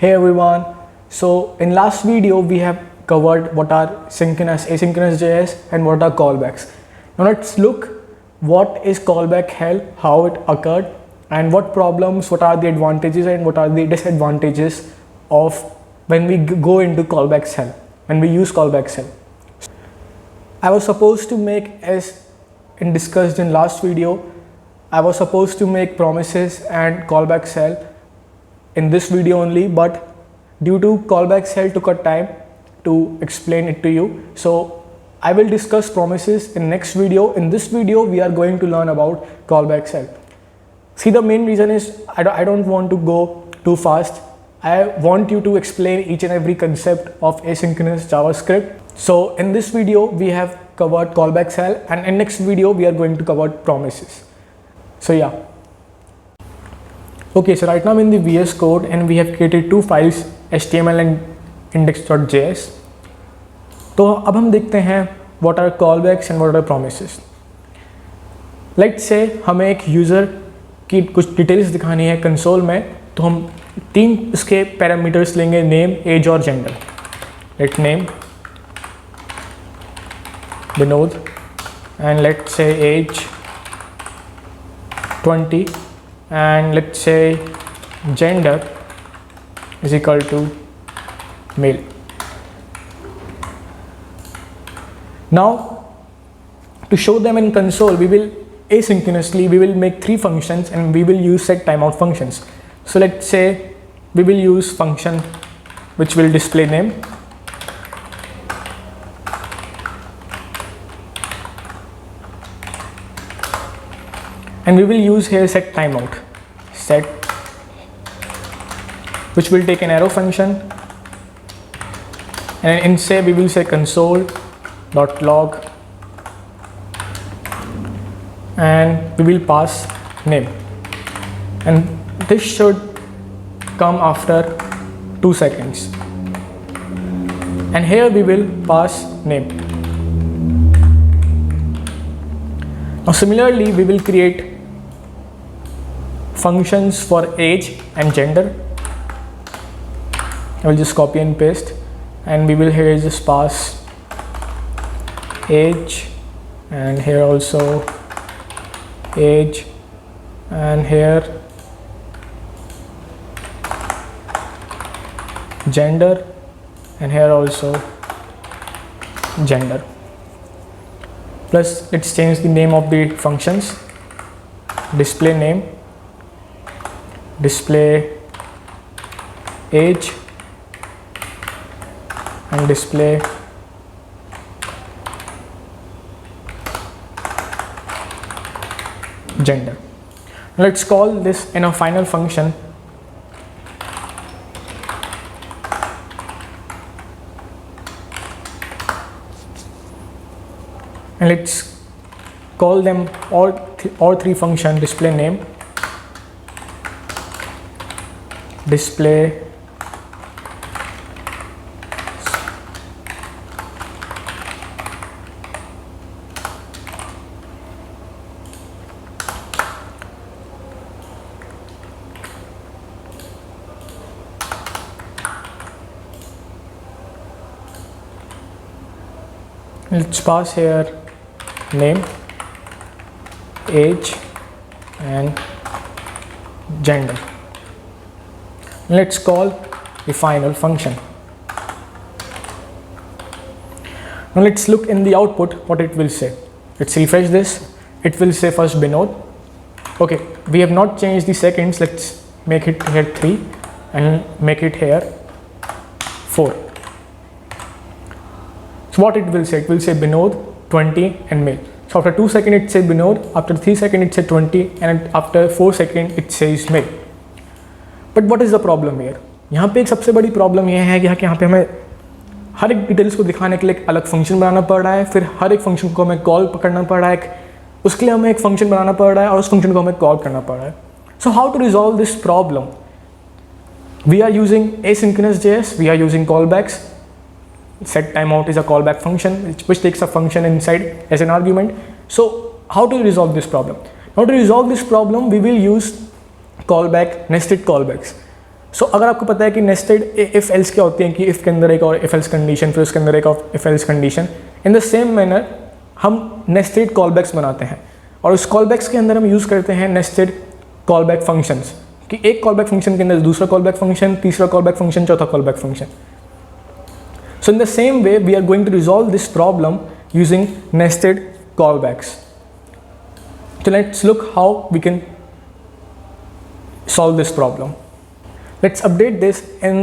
Hey everyone. So in last video we have covered what are synchronous, asynchronous JS and what are callbacks. Now let's look what is callback hell, how it occurred, and what problems, what are the advantages and what are the disadvantages of when we go into callbacks hell, when we use callbacks hell. I was supposed to make, as discussed in last video, I was supposed to make promises and callbacks hell in this video only, but due to callbacks hell took a time to explain it to you. So I will discuss promises in next video. In this video we are going to learn about callbacks hell. See, the main reason is I don't want to go too fast. I want you to explain each and every concept of asynchronous JavaScript. So in this video we have covered callbacks hell, and in next video we are going to cover promises. So yeah. Okay, so right now I'm in the VS Code and we have created two files, HTML and index.js. तो अब हम देखते हैं what are callbacks and what are promises. Let's say हमें एक user की कुछ details दिखानी है कंसोल में, तो हम तीन इसके पैरामीटर्स लेंगे, नेम, एज और gender. Let name Vinod and let's say age 20 and let's say gender is equal to male. Now to show them in console, we will asynchronously we will make three functions and we will use set timeout functions. So let's say we will use function which will display name, and we will use here set timeout, set, which will take an arrow function, and in say we will say console.log and we will pass name, and this should come after 2 seconds, and here we will pass name. Now similarly we will create functions for age and gender. I will just copy and paste, and we will here just pass age, and here also age, and here gender, and here also gender. Plus let's change the name of the functions, display name, display age, and display gender. Let's call this in a final function and let's call them all three function, display name, display let's pass here name, age and gender. Let's call the final function. Now let's look in the output what it will say. Let's refresh this. It will say first Vinod. Okay, we have not changed the seconds. Let's make it here 3 and make it here 4. So what it will say? It will say Vinod, 20 and male. So after 2 seconds it says Vinod, after 3 seconds it says 20, and after 4 seconds it says male. But what is the problem here? यहाँ पे एक सबसे बड़ी problem यह है कि यहाँ पे हमें हर एक डिटेल्स को दिखाने के लिए एक अलग फंक्शन बनाना पड़ रहा है, फिर हर एक फंक्शन को हमें कॉल करना पड़ रहा है, उसके लिए हमें एक फंक्शन बनाना पड़ रहा है और उस फंक्शन को हमें कॉल करना पड़ रहा है. So how to resolve this problem? We are using asynchronous JS, we are using callbacks. Set timeout is a callback function which takes a function inside as an argument. So how to resolve this problem? Now to resolve this problem we will use callback, nested callbacks. सो अगर आपको पता है कि nested if else क्या होती है कि if के अंदर एक और इफ एल्स कंडीशन, फिर उसके अंदर एक और if else condition, in the same manner हम नेस्टेड कॉलबैक्स बनाते हैं और उस कॉलबैक्स के अंदर हम यूज़ करते हैं नेस्टेड कॉलबैक फंक्शंस कि एक कॉलबैक फंक्शन के अंदर दूसरा कॉलबैक फंक्शन, तीसरा कॉलबैक फंक्शन, चौथा callback function. So in the same way we are going to resolve this problem using nested callbacks. So let's look how we can solve this problem. Let's update this in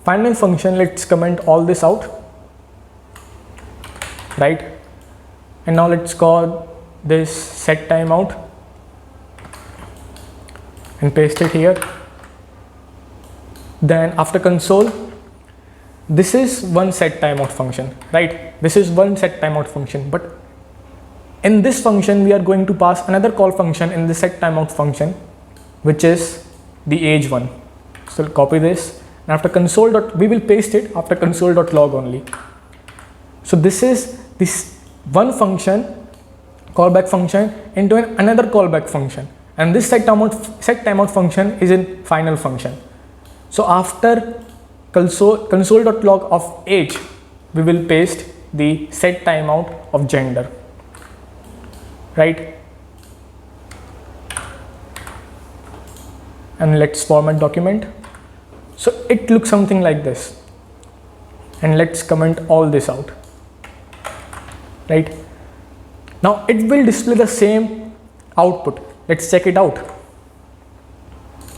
final function. Let's comment all this out, right? And now let's call this set timeout and paste it here. Then after console, this is one set timeout function, right? This is one set timeout function, but in this function we are going to pass another call function in the set timeout function, which is the age one. So copy this and after console dot, we will paste it after console.log only. So this is this one function, callback function, into another callback function, and this set timeout function is in final function. So after console.log of age, we will paste the set timeout of gender, right? And let's format document. So it looks something like this, and let's comment all this out, right? Now it will display the same output. Let's check it out.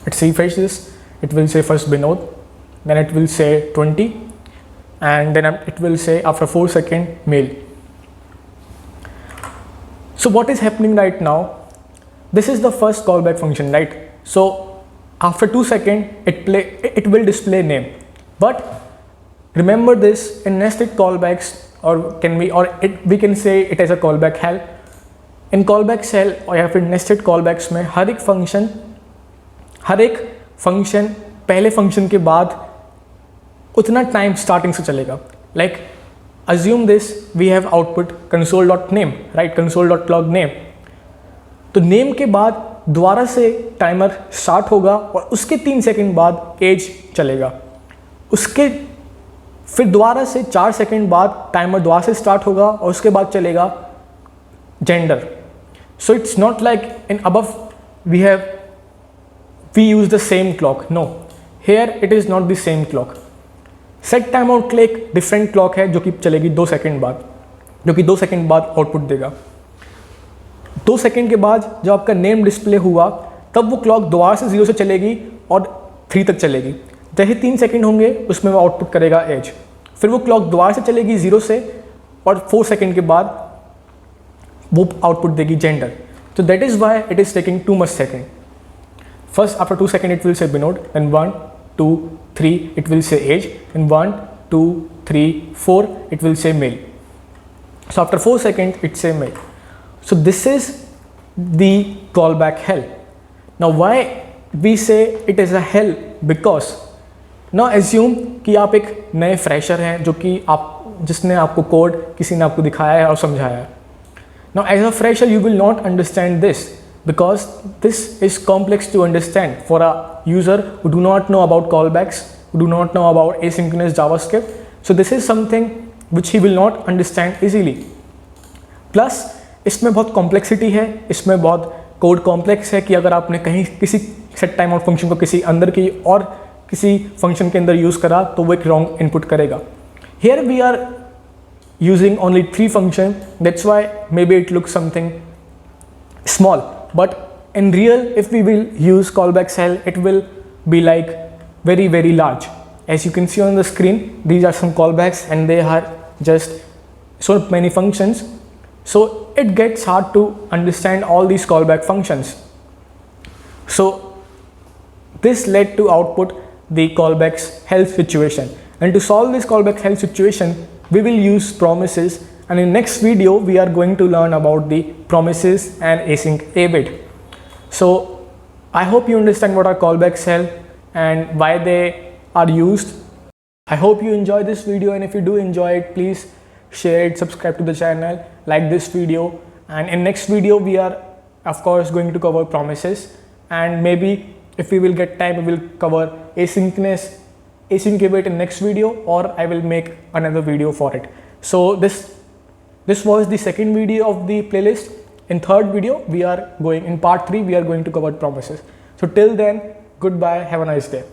Let's refresh this. It will say first Binod, then it will say 20, and then it will say after 4 seconds male. So what is happening right now? This is the first callback function, right? So after 2 seconds it will display name, but remember this in nested callbacks, or we can say it as a callback hell. In callback cell और या फिर nested callbacks में हर एक function पहले function के बाद उतना time starting से चलेगा. Like assume this, we have output console.name, right? console.log name. तो नेम के बाद दोबारा से टाइमर स्टार्ट होगा और उसके 3 सेकंड बाद एज चलेगा. उसके फिर दोबारा से 4 सेकंड बाद टाइमर दोबारा से स्टार्ट होगा और उसके बाद चलेगा gender. So it's not like in above we use the same clock. No, here it is not the same clock. Set time out के लिए एक डिफरेंट क्लॉक है जो कि चलेगी 2 सेकंड बाद, जो कि 2 सेकंड बाद आउटपुट देगा. 2 सेकंड के बाद जब आपका नेम डिस्प्ले हुआ तब वो क्लॉक दोबारा से 0 से चलेगी और 3 तक चलेगी. जैसे 3 सेकंड होंगे उसमें वो आउटपुट करेगा एज. फिर वो क्लॉक दोबारा से चलेगी 0 से और 4 सेकंड के बाद वो आउटपुट देगी जेंडर. तो that is why it is taking too much second. First after 2 seconds it will say Binod, then 1, 2, 3 it will say age, and 1, 2, 3, 4 it will say male. So after 4 seconds it say male. So this is the callback hell. Now why we say it is a hell? Because now assume कि आप एक नए fresher हैं जो कि जिसने आपको code किसी ने आपको दिखाया है और समझाया है. Now as a fresher you will not understand this, because this is complex to understand for a user who do not know about callbacks, who do not know about asynchronous JavaScript. So this is something which he will not understand easily. Plus इसमें बहुत complexity है, इसमें बहुत code complex है कि अगर आपने कहीं किसी सेट टाइम आउट फंक्शन को किसी अंदर की और किसी फंक्शन के अंदर यूज़ करा तो वो एक रॉन्ग इनपुट करेगा. Here we are using only 3 functions, that's why maybe it looks something small. But in real, if we will use callback cell, it will be like very, very large. As you can see on the screen, these are some callbacks and they are just so many functions. So it gets hard to understand all these callback functions. So this led to output the callbacks hell situation. And to solve this callback hell situation, we will use promises. And in next video, we are going to learn about the promises and async await. So I hope you understand what are callbacks are and why they are used. I hope you enjoy this video, and if you do enjoy it, please share it, subscribe to the channel, like this video. And in next video, we are of course going to cover promises, and maybe if we will get time, we will cover async await in next video, or I will make another video for it. So this was the second video of the playlist. In third video, in part 3, we are going to cover promises. So till then, goodbye, have a nice day.